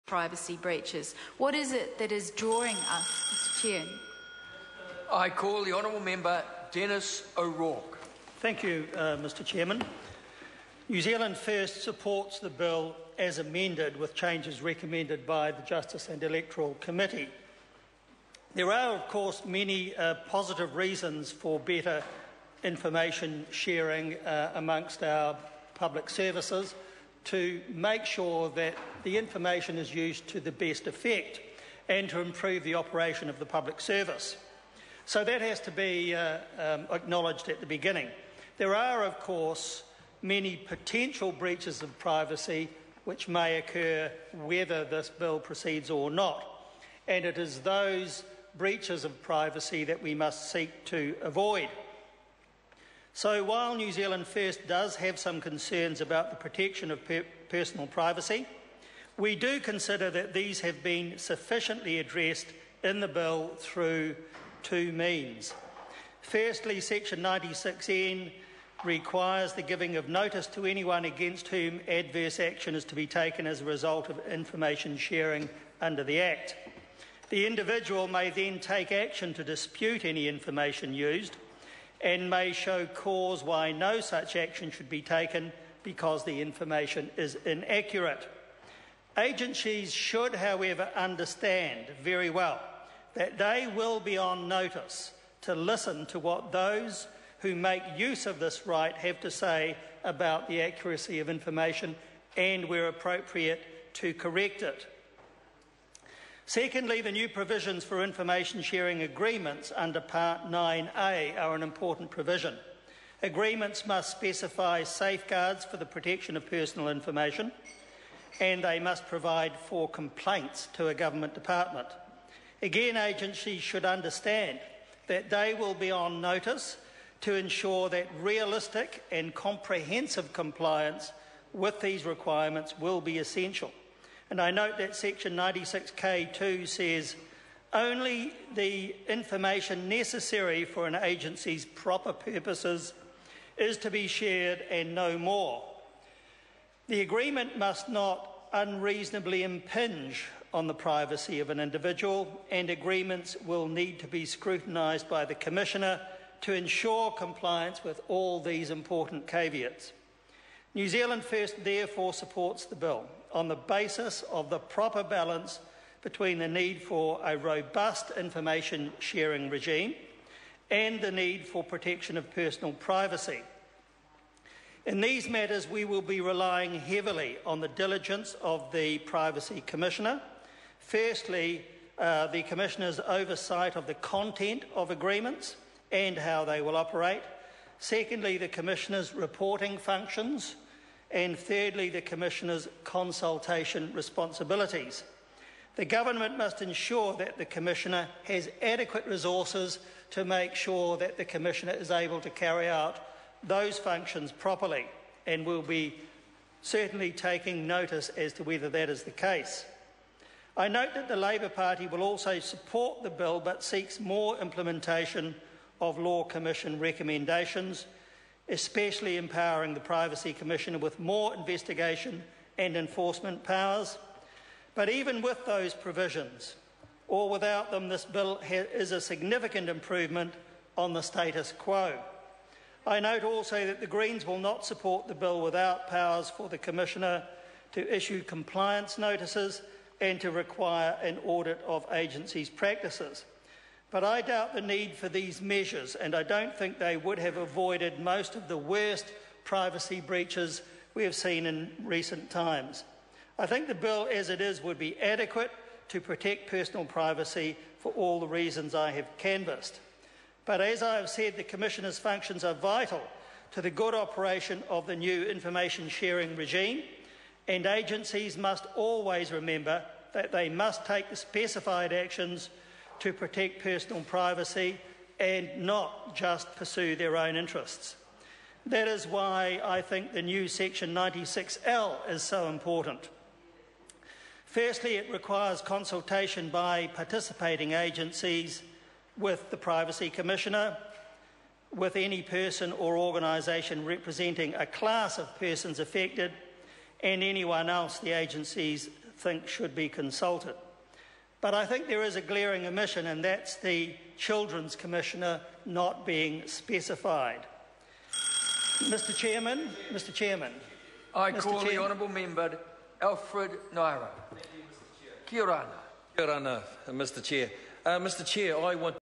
privacy breaches. What is it that is drawing us, Mr. Chair? I call the honourable member Dennis O'Rourke. Thank you, Mr. Chairman. New Zealand First supports the bill as amended with changes recommended by the Justice and Electoral Committee. There are, of course, many positive reasons for better information sharing amongst our public services to make sure that the information is used to the best effect and to improve the operation of the public service. So that has to be acknowledged at the beginning. There are, of course, many potential breaches of privacy which may occur whether this bill proceeds or not, and it is those breaches of privacy that we must seek to avoid. So while New Zealand First does have some concerns about the protection of personal privacy, we do consider that these have been sufficiently addressed in the bill through two means. Firstly, Section 96N requires the giving of notice to anyone against whom adverse action is to be taken as a result of information sharing under the Act. The individual may then take action to dispute any information used and may show cause why no such action should be taken because the information is inaccurate. Agencies should, however, understand very well that they will be on notice to listen to what those who make use of this right have to say about the accuracy of information and, where appropriate, to correct it. Secondly, the new provisions for information sharing agreements under Part 9A are an important provision. Agreements must specify safeguards for the protection of personal information, and they must provide for complaints to a government department. Again, agencies should understand that they will be on notice to ensure that realistic and comprehensive compliance with these requirements will be essential. And I note that Section 96K2 says only the information necessary for an agency's proper purposes is to be shared and no more. The agreement must not unreasonably impinge on the privacy of an individual, and agreements will need to be scrutinised by the Commissioner to ensure compliance with all these important caveats. New Zealand First therefore supports the bill on the basis of the proper balance between the need for a robust information sharing regime and the need for protection of personal privacy. In these matters, we will be relying heavily on the diligence of the Privacy Commissioner. Firstly, the Commissioner's oversight of the content of agreements and how they will operate. Secondly, the Commissioner's reporting functions. And thirdly, the Commissioner's consultation responsibilities. The Government must ensure that the Commissioner has adequate resources to make sure that the Commissioner is able to carry out those functions properly, and will be certainly taking notice as to whether that is the case. I note that the Labour Party will also support the bill but seeks more implementation of Law Commission recommendations, especially empowering the Privacy Commissioner with more investigation and enforcement powers. But even with those provisions, or without them, this bill is a significant improvement on the status quo. I note also that the Greens will not support the bill without powers for the Commissioner to issue compliance notices and to require an audit of agencies' practices. But I doubt the need for these measures, and I don't think they would have avoided most of the worst privacy breaches we have seen in recent times. I think the bill as it is would be adequate to protect personal privacy for all the reasons I have canvassed. But as I have said, the Commissioner's functions are vital to the good operation of the new information sharing regime, and agencies must always remember that they must take the specified actions to protect personal privacy and not just pursue their own interests. That is why I think the new Section 96L is so important. Firstly, it requires consultation by participating agencies with the Privacy Commissioner, with any person or organisation representing a class of persons affected, and anyone else the agencies think should be consulted. But I think there is a glaring omission, and that's the Children's Commissioner not being specified. Mr Chairman. I call the Honourable Member Alfred Naira. Kia ora. Kia ora, Mr Chair. Mr Chair, I want